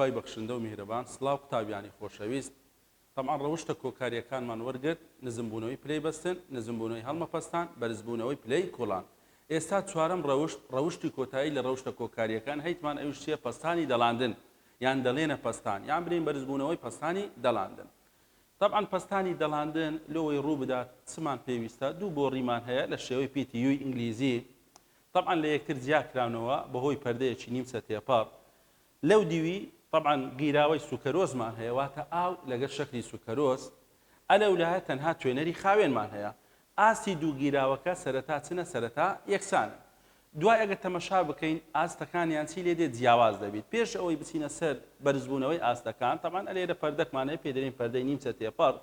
خوای بەخشندە و میهرەبان سڵاو قوتابیانی خۆشەویست طبعا ڕەوشتە کۆکاریەکانمان وەرگرت نزمبوونەوەی پلەی بەستن نزمبوونەوەی هەڵمەپەستان بەرزبوونەوەی پلەی کۆڵان ئێستا چوارەم ڕەوشتی کۆتایی لە ڕەوشتە کۆکاریەکان هەیتمان ئەوش چیە پەستانی دەڵاندن یان دەڵێنە پەستان یان برین بەرزبوونەوەی پەستانی دەڵاندن طبعا پەستانی دەڵاندن لەوەی ڕوو بدات چمان پێویستە دوو بۆ ڕیمان هەیە لە شێوەی PTU ئینگلیزی طبعا لە یەکتر جیاکراونەوە بەهۆی پەردەیەکی نیمچە تێپەڕ لەو دیوی طبعا گیراوەی سوکەرۆزمان هەیە واتە ئاو لەگەر شەکلی سوکەرۆز ئەلەولایە تەنها توێنەری خاوێنمان هەیە ئاستی دوو گیراوەکە سەرەتا چنە سەرەتا یەکسانە دوای ئەگەر تەمەشا بکەین ئاستەکانیان چی لێ دێت جیاواز دەبیت پێش ئەوەی بچینە سەر بەرزبوونەوەی ئاستەکان طبعا لێرە پەردەکمانەیە پێدەرین پەردەی نیمچە تێپەڕ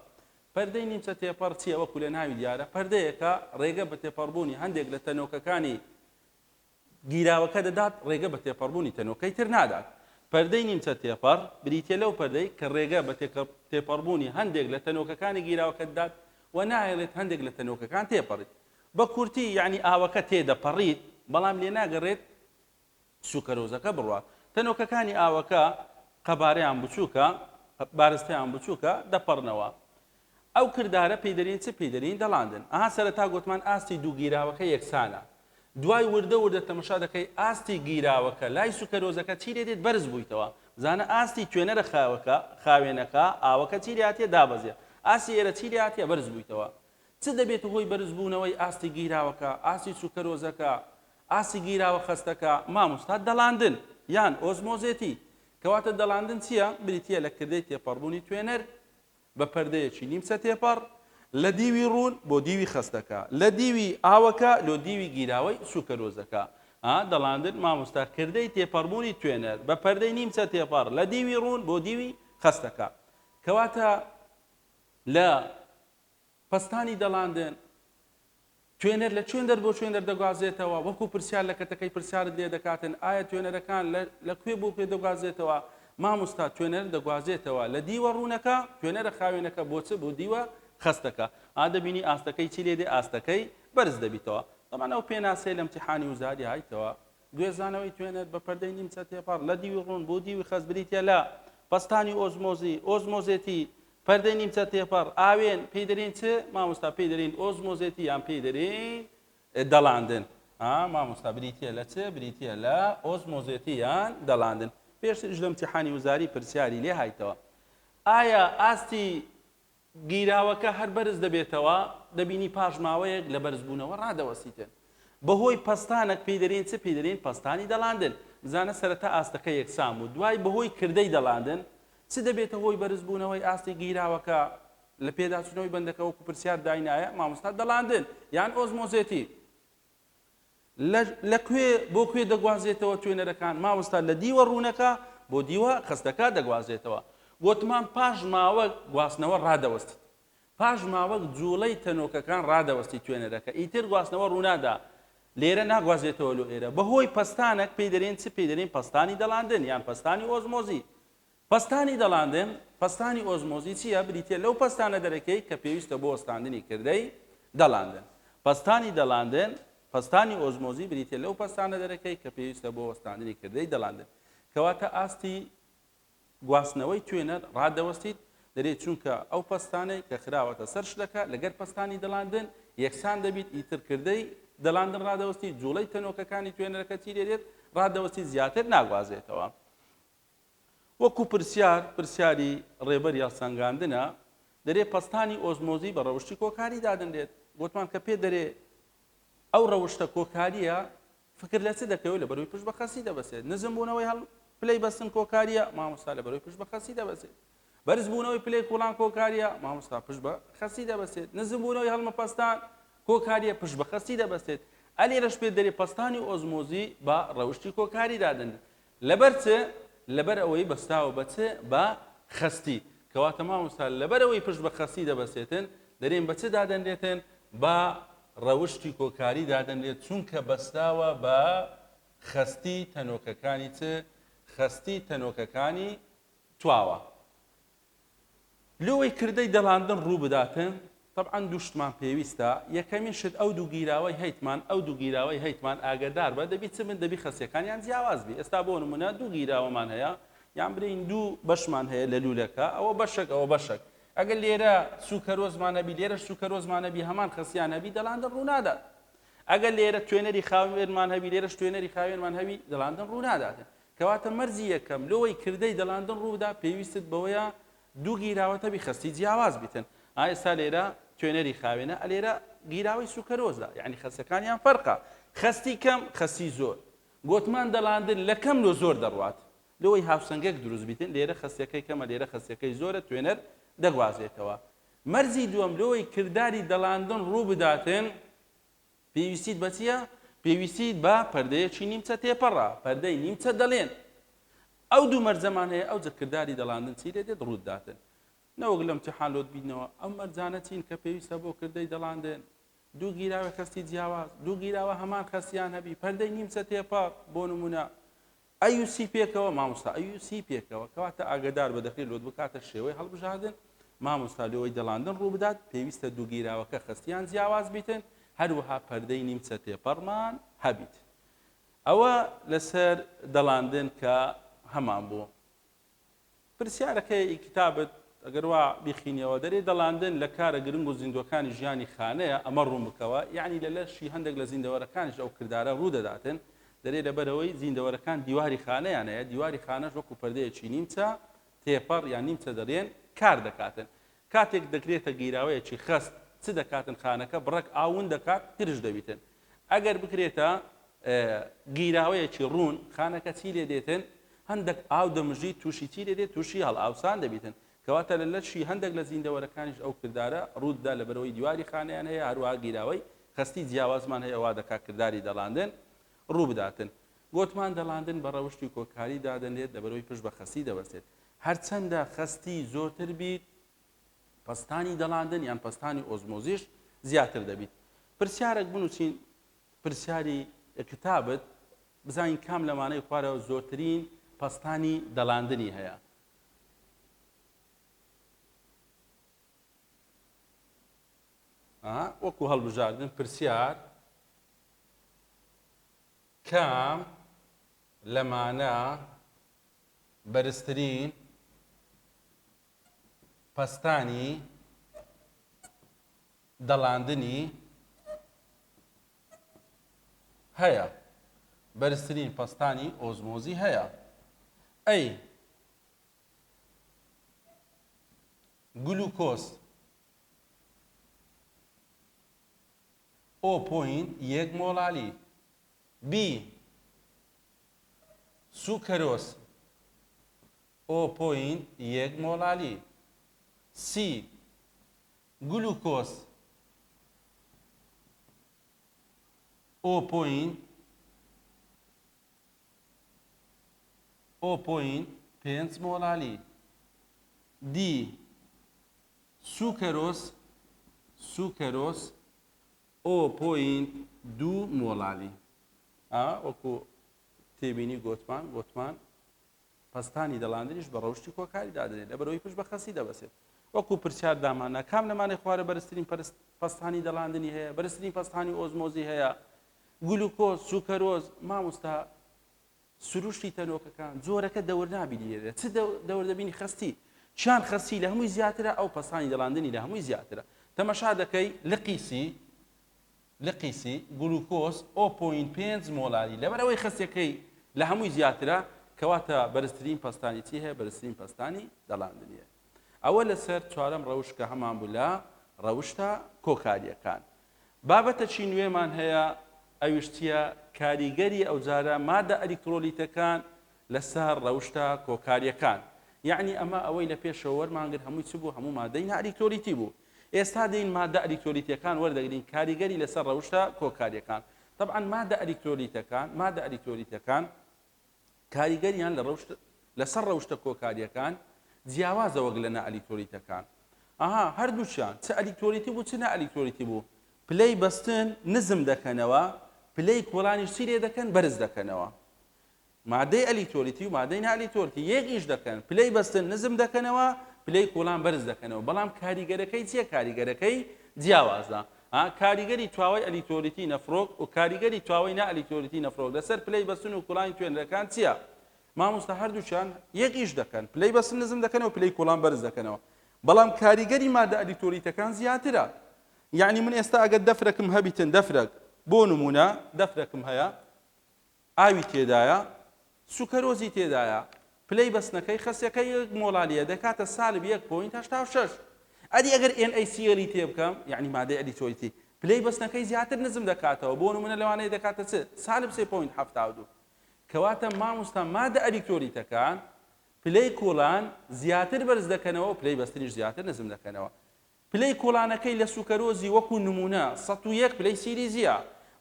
پەردەی نیمچە تێپەڕ چیە وەکو لە ناوی دیارە پەردەیەکە ڕێگە بە تێپەڕبوونی هەندێک لە تەنۆکەکانی گیراوەکە دەدات ڕێگە بە تێپەڕبوونی تەنۆکەی تر نادات پەردەی نیمچە تێپەڕ بریتە لەو پەردەی کە ڕێگە بە تێپەڕبوونی هەندێک لە تەنۆکەکانی گیراوەکە دات و نایڵێت هەندێک لە تەنۆکەکان تێپەڕیت بە کورتی یعنی ئاوەکە تێدەپەڕیت بەڵام لێ ناگەڕێت سوکەرۆزەکە بڕوات تەنۆکەکانی ئاوەکە قەبارەیان بچووکە بارستەیان بچووکە دەپەڕنەوە ئەو کردارە پێدەرین چ پێدەرین دەڵاندن ئەها سەرەتا گوتمان ئاستی دوو گیراوەکە یەکسانە دوای وردە تەمەشا دەکەی ئاستی گیراوەکە لای سوکەرۆزەکە چی لێ دێت بەرز بوویتەوە زانە ئاستی توێنەرە خاوێنەکە ئاوەکە چی لێ هاتیە دابەزێ ئاستی ئێرە چی لێ هاتیە بەرز بوویتەوە چ دەبێت هۆی بەرزبوونەوەی ئاستی گیراوەکە ئاستی سوکەرۆزەکە ئاستی گیراوە خەستەکە مامۆستا دەڵاندن یان ئۆزمۆزێتی کەواتە دەڵاندن چییە بریتە لە کردەی تێپەڕبوونی توێنەر بە پەردەیەکی نیمچە تێپەڕ لە دیوی ڕوون بۆ دیوی خەستەکە لە دیوی ئاوەکە لۆ دیوی گیراوەی سوکەرۆزەکە دەڵاندن مامۆستا کردەی تێپەڕبوونی توێنەر بە پەردەی نیمچە تێپەڕ لە دیوی ڕوون بۆ دیوی خەستەکە کەواتە لە پەستانی دەڵاندن توێنەر لە چێندەر بۆ چێندەر دەگوازێتەوە وەکو پرسیار لە کەتەکەی پرسیارت لێ دەکاتن ئایا توێنەرەکان لەکوێ بۆ پێ دەگوازێتەوە مامۆستا توێنەر دەگوازێتەوە لە دیوە ڕوونەکە توێنەرە خاوێنەکە بۆچە بۆ دیوە خەستەکە دەبینی ئاستەکەی چی لێ دێ ئاستەکەی بەرز دەبیتەوە طبعا ئەو پێناسەی لە امتحانی وزاری هایتەوە گوێزانەوەی توێنەر بە پەردەی نیمچە تێپەڕ لە دیوی ڕوون بۆ دیوی خەست بریتە لە پەستانی ئۆزمۆزێتی پەردەی نیمچە تێپەڕ ئاوێن پێدەرین چ مامۆستا پێدەرین ئۆزمۆزێتی یان پێدەرین دەڵاندن مامۆستا بریتە لە چ بریتە لە ئۆزمۆزێتی یان دەڵاندن پێشترش لە امتحانی وزاری پرسیاری لێ هایتەوە ئایا ئاستی گیراوەکە هەر بەرز دەبێتەوە دەبینی پاش ماوەیەک لە بەرزبوونەوە ڕادەوەسیتن بەهۆی پەستانێک پێدەرین چ پێدەرین پەستانی دەڵاندن زانە سەرەتا ئاستەکە یەکسان و دوای بەهۆی کردەی دەڵاندن چ دەبێتە هۆی بەرزبوونەوەی ئاستی گیراوەکە لە پێداچوونەوەی بەندەکە وەکو پرسیار داینایە مامۆستا دەڵاندن یان ئۆزمۆزێتی لەکوێ بۆ کوێ دەگوازێتەوە توێنەرەکان مامۆستا لە دیوە ڕوونەکە بۆ دیوە خەستەکە دەگوازێتەوە گوتمان پاش ماوەک گواستنەوە ڕادەوەستیت پاش ماوەک جوڵەی تەنۆکەکان ڕادەوەستی توێنەرەکە ئیتر گواستنەوە ڕوونادا لێرە ناگوازێتەوە لۆ ئێرە بەهۆی پەستانێک پێدەرین چ پێدەرین پەستانی دەڵاندن یان پەستانی ئۆزمۆزی پەستانی دەڵاندن پەستانی ئۆزمۆزی چییە بریتە لەو پەستانە دەرەکەی کە پێویستە بۆ وەستاندنی کردەی دەڵاندن پەستانی دەڵاندن پەستانی ئۆزمۆزی بریتە لەو پەستانە دەرەکەی کە پێویستە بۆ وەستاندنی کردەی دەڵاندن کەواتە ئاستی گواستنەوەی توێنەر ڕادەوەستیت دەرێت چونکە ئەو پەستانەی کە خراوەتە سەر شلەکە لەگەر پەستانی دەڵاندن یەکسان دەبیت ئیتر کردەی دەڵاندن ڕادەوەستی جوڵەی تەنۆکەکانی توێنەرەکە چی لێدێت ڕادەوەستی زیاتر ناگوازێتەوە وەکو پرسیاری ڕێبەر یا سەنگاندنە دەرێ پەستانی ئۆزمۆزی بە ڕەوشی کۆکاری دادنرێت گوتمان کە پێ دەرێ ئەو ڕەوشتە کۆکاریە فکر لە چ دەکەوێت لە بەروی پشت بە خەسی دەبەسێت نزمبوونەوەی هەڵ پلەی بەستن کۆکاریە مامۆستا لە بەروی پشت بە خەسی دەبەسێت بەرزبوونەوەی پلەی کوڵان کۆکاریە مامۆستا پشت بە خەسی دەبەسێت نزمبوونەوەی هەڵمەپەستان کۆکاریە پشت بە خەسی دەبەسێت ئەلێرەش پێ دەرێ پەستانی ئۆزمۆزی بە ڕەوشی کۆکاری دادن لەبەر چ لەبەر ئەوەی بەستاوە بە چ بە خەستی کەواتە مامۆستا لەبەر ئەوەی پشت بە خەستی دەبەسێتن دەرێن بە چ دادەنرێتن بە ڕەوشی کۆکاری دادەنرێت چونکە بەستاوە بە خەستی تەنۆکەکانی چ خەستی تەنۆکەکانی تواوە لەوەی کردەی دەڵاندن ڕوو بداتن طبعا دووشتمان پێویستە یەکەمین شت ئەو دوو گیراوەی هەیتمان ئاگدار بە دەبی چ من دەبی خەسیەکانیان جیاواز بی ئێستا بۆ نمونە دوو گیراوەمان هەیە یان برین دوو بەشمان هەیە لە لولەکە ئەوە بەشێک ئەوە بەشێک ئەگەر لێرە سوکەرۆزمانەبی لێرە سوکەرۆزمانەبی هەمان خەسیانەبی دەڵاندن ڕوونادات ئەگەر لێرە توێنەری خاوێنمان هەبی لێرەش توێنەری خاوێنمان هەبی دەڵاندن ڕووناداتن کەواتە مەرجی یەکەم لەوەی کردەی دەڵاندن ڕوودا پێویستت بەوەیە دوو گیراوەتەبی خەستی جیاواز بیتن ئێستا لێرە توێنەری خاوێنە ئەلێرە گیراوەی سوکەرۆزدا یعنی خەسەکانیان فەرقە خەستی کەم خەستی زۆر گۆتمان دەڵاندن لە کەم لۆ زۆر دەڕوات لەوەی هاوسەنگێک دروست بیتن لێرە خەسیەکەی کەمە لێرە خەسیەکەی زۆرە توێنەر دەگوازێتەوە مەرجی دووەم لەوەی کردداری دەڵاندن ڕوو بداتن پێویستیت بە چییە؟ پێویستیت بە پەردەیەکی نیمچە تێپەڕە پەردەی نیمچە دەڵێن ئەو دوو مەرجەمان هەیە ئەو کردداری دەڵاندن چی لێ دێت ڕوود داتن نەوەک لەم حالۆت بینەوە ئەم مەرجانە چین کە پێویستە بۆ کردەی دەڵاندن دوو گیراوە خەستی جیاواز دوو گیراوە هەمان خەسیان هەبی پەردەی نیمچە تێپەڕ بۆ نمونە ئەیوسی پێکەوە مامۆستا ئەیوسی پێکەوە کەواتە ئاگدار بە دەخی لۆت بکاتە شێوەی هەڵبژاردن مامۆستا لەوەی دەڵاندن ڕوو بدات پێویستە دوو گیراوەکە خەستیان جیاواز بیتن هەروەها پەردەی نیمچە تێپەڕمان هەبیت ئەوە لەسەر دەڵاندن کە هەمان بوو پرسیارەکەی کتابت ئەگەر وا بیخینەوە دەرێ دەڵاندن لە کارە گرنگ و زیندوەکانی ژیانی خانەیە ئەمە ڕوون بکەوە یعنی لە لەشی هەندێک لە زیندەوەرەکانیش ئەو کردارە ڕوو دەداتن دەرێ لەبەرەوەی زیندەوەرەکان دیواری خانەیان هەیە دیواری خانەش وەکو پەردەیەکی نیمچە تێپەڕ یان نیمچە دەڕێن کار دەکاتن کاتێک دەکرێتە گیراوەیەکی خەست چ دەکاتن خانەکە بڕێک ئاون دەکات ترش دەبیتن ئەگەر بکرێتە گیراوەیەکی ڕوون خانەکە چی لێ دێتن هەندێک ئاو دەمژی تووشی چی لێ دێت تووشی هەڵ ئاوسان دەبیتن کەواتە لە لەشی هەندێک لە زیندەوەرەکانیش ئەو کردارە ڕوودا لەبەرەوەی دیواری خانەیان هەیە هەروەها گیراوەی خەستی جیاوازمان هەیە وا دەکات کردداری دەڵاندن ڕوو بداتن گۆتمان دەڵاندن بە ڕەوشی کۆکاری دادەنێت لەبەرەوەی پشت بە خەستی دەبەستێت هەرچەندە خەستی زۆرتر بیت پستانی دەڵاندن یان پستانی ئۆزمۆزیش زیاتر دەبیت پرسیارێک بنووسین پرسیاری کتابت بزانین کام لەمانەی خوارەوە زۆرترین پستانی دەڵاندنی هەیە وەکو هەڵبژاردن پرسیار کام لەمانە بەرزترین پستانی دەڵاندنی هەیە بەرزترین پستانی ئۆزمۆزی هەیە ئەی گلوکۆز 0.1 مۆڵالی B سوکەرۆز 0.1 مۆڵالی C گلوکۆز 0.5 مۆڵالی D سوکەرۆز 0.2 مۆڵالی وەکو تێبینی گۆتمان پستانی دەڵاندنیش بە ڕەوشی کۆکاری دادنێت لەبەرەوەی پشت بە خەسی دەبەسێت وەکو پرسیار دامانە کام لەمانەی خوارە بەرزترین پستانی دەڵاندنی هەیە بەرزترین پستانی ئۆزمۆزی هەیە گلوکۆز سوکەرۆز مامۆستا سروشتی تەنۆکەکان جۆرەکە دەور نابینێت چ دەور دەبینی خەستی چیان خەستی لە هەمووی زیاترە ئەو پستانی دەڵاندنی لە هەمووی زیاترە تەماشا دەکەی لە قیسی گلوکۆز 0.5 مۆڵالی لەبەرەوەی خەستەکەی لە هەمووی زیاترە کەواتە بەرزترین پستانی چی هەیە بەرزترین پستانی دەڵاندنیە ئەوە لەسەر چوارەم ڕەوشت کە هەمان بوو لە ڕەوشتە کۆکاریەکان بابەتە چی نوێمان هەیە ئەویشتیە کاریگەری ئەو جارە مادە ئەلیکترۆلیتەکان لەسەر ڕەوشتە کۆکاریەکان یعنی ئەمە ئەوەی لە پێشەوە وەرمانگرت هەمووی چ بوو هەموو مادەی نائەلیکترۆلیتی بوو ئێستا دەین مادە ئەلیکترۆلیتەکان وەردەگرین کاریگەری لەسەر ڕەوشتە کۆکاریەکان طبعا مادە ئەلیکترۆلیتەکان کاریگەریان لەسەر ڕەوشتە کۆکاریەکان جیاوازە وەک لە نائەلیکترۆلیتەکان هەردووچیان چ ئەلیکترۆلیتی بوو چ نائەلیکترۆلیتی بوو پلەی بەستن نزم دەکەنەوە پلەی کۆڵانیش چی لێ دەکەن بەرز دەکەنەوە مادەی ئەلیکترۆلیتی و مادەی نائەلیکترۆلیتی یەک ئیش دەکەن پلەی بەستن نزم دەکەنەوە پلەی کۆڵان بەرز دەکەنەوە بەڵام کاریگەرەکەی چییە کاریگەرەکەی جیاوازە کاریگەری تواوەی ئەلیکترۆلیتی نەفرۆک و کاریگەری تواوەی نائەلیکترۆلیتی نەفرۆک لەسەر پلەی بەستن و کۆڵانی توێنەرەکان چییە مامۆستا هەردووچیان یەک ئیش دەکەن پلەی بەسن نزم دەکەنەوە پلەی کۆڵان بەرز دەکەنەوە بەڵام کاریگەری مادە ئەلیکتۆلیتەکان زیاترە یعنی من ئێستا ئەگەر دەفرەکم هەبیتن دەفرەک بۆ نمونە دەفرەکم هەیە ئاوی تێدایە سوکەرۆزی تێدایە پلەی بەسنەکەی خەسیەکەی مۆڵالیە دەکاتە سالب 1.86 ئەدی ئەگەر NaCl تێ بکەم یعنی مادەی ئەلیکتۆلیتی پلەی بەسنەکەی زیاتر نزم دەکاتەوە بۆ نمونە لەوانەیە دەکاتە چ سالب 3.72 کەواتە مامۆستا مادە ئەلیکتۆلیتەکان پلەی کۆڵان زیاتر بەرز دەکەنەوە و پلەی بەستنیش زیاتر نزم دەکەنەوە پلەی کۆڵانەکەی لە سوکەرۆزی وەکو نمونە 101 پلەی سیلیزیە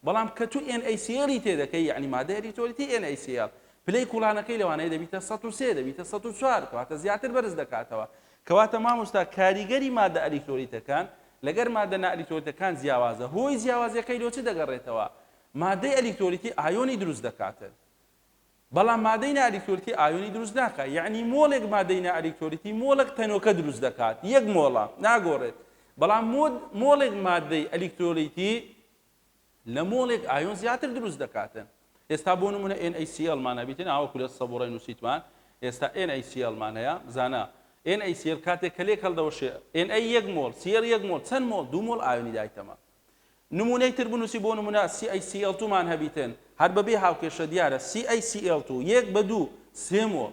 بەڵام کە تو NaCl تێدەکەی یعنی مادە ئەلیکتۆلیتی NaCl پلەی کۆڵانەکەی لەوانەیە دەبیتە 103 دەبیتە 104 کەواتە زیاتر بەرز دەکاتەوە کەواتە مامۆستا کاریگەری مادە ئەلیکتۆلیتەکان لەگەر مادە نائەلیکتۆلیتەکان جیاوازە هۆی جیاوازیەکەی لۆ چ دەگەڕێتەوە مادەی ئەلیکتۆلیتی ئایۆنی دروست دەکاتن بەڵام مادەی نائەلیکتۆلیتی ئایۆنی دروست ناکات یعنی مۆڵێک مادەی نائەلیکتۆلیتی مۆڵێک تەنۆکە دروست دەکات یەک مۆڵە ناگۆڕێت بەڵام مۆڵێک مادەی ئەلیکتۆلیتی لە مۆڵێک ئایۆن زیاتر دروست دەکاتن ئێستا بۆ نمونە NaCl مان هەبیتن ئاوەکو لە سەبوڕەی نووسیتمان ئێستا NaCl مان هەیە بزانە NaCl کاتێک کە لێک هەڵدەوەشێ Na 1 مۆڵ Cl 1 مۆڵ چەند مۆڵ 2 مۆڵ ئایۆنی دایتەمە نمونەی تر بنووسی بۆ نمونە CaCl2 مان هەبیتن هەر بەبێ هاوکێشە دیارە CaCl2 1 بە 2 3 مۆڵ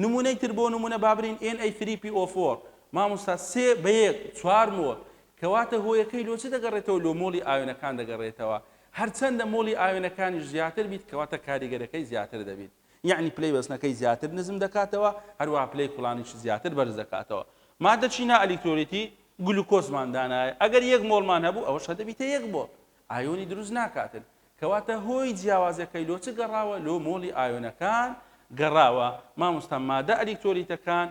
نمونەی تر بۆ نمونە بابرین Na3PO4 مامۆستا 3 بە 1 4 مۆڵ کەواتە هۆیەکەی لۆ چ دەگەڕێتەوە لۆ مۆڵی ئایۆنەکان دەگەڕێتەوە هەرچەندە مۆڵی ئایۆنەکانیش زیاتر بیت کەواتە کاریگەرەکەی زیاتر دەبیت یعنی پلەی بەسنەکەی زیاتر نزم دەکاتەوە هەروەها پلەی کوڵانیش زیاتر بەرز دەکاتەوە مادە چی نائەلیکتۆلیتی گلوکۆزمان دانایە ئەگەر 1 مۆڵمان هەبوو ئەوەش هەدەبیتە 1 مۆڵ ئایۆنی دروست ناکاتن کەواتە هۆی جیاوازەکەی لۆ چ گەڕاوە لۆ مۆڵی ئایۆنەکان گەڕاوە مامۆستا مادە ئەلیکتۆلیتەکان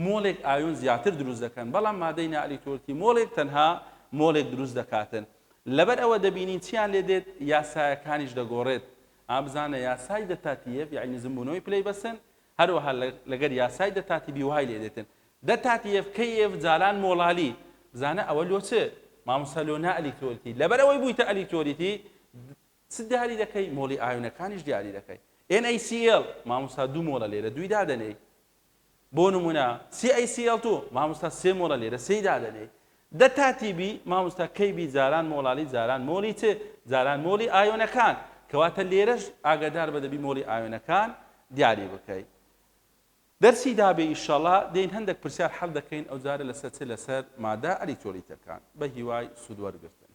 مۆڵێک ئایۆن زیاتر دروست دەکەن بەڵام مادەی نائەلیکتۆلیتی مۆڵێک تەنها مۆڵێک دروست دەکاتن لەبەر ئەوە دەبینین چیان لێ دێت یاسایەکانیش دەگۆڕێت ئابزانە یاسای دەتاتیەف یعنی نزمبوونەوەی پلەی بەسن هەروەها لەگەر یاسای دەتاتیبی وهای لێ دێتن دەتاتیەف کەیف جالان مۆڵالی بزانە ئەوە لۆ چ مامۆستا لۆ نائەلیکتۆلیتی لەبەر ئەوەی بوویتە ئەلیکتۆلیتی چ دیاری دەکەی مۆڵی ئایۆنەکانیش دیاری دەکەی NaCl مامۆستا 2 مۆڵە لێرە 2 دادەنێی بۆ نمونە CaCl2 مامۆستا 3 مۆڵە لێرە 3 دادەنێی دەتاتیبی مامۆستا کەیبی جاران مۆڵالی جاران مۆڵی چ جاران مۆڵی ئایۆنەکان کەواتە لێرەش ئاگادار بە دەبی مۆڵی ئایۆنەکان دیاری بکەیت دەرسی دابێ ئیشەڵا دێن هەندێک پرسیار حەڵ دەکەین ئەو جارە لەسەر مادە ئەلیکتۆلیتەکان بە هیوای سوودوەرگرتن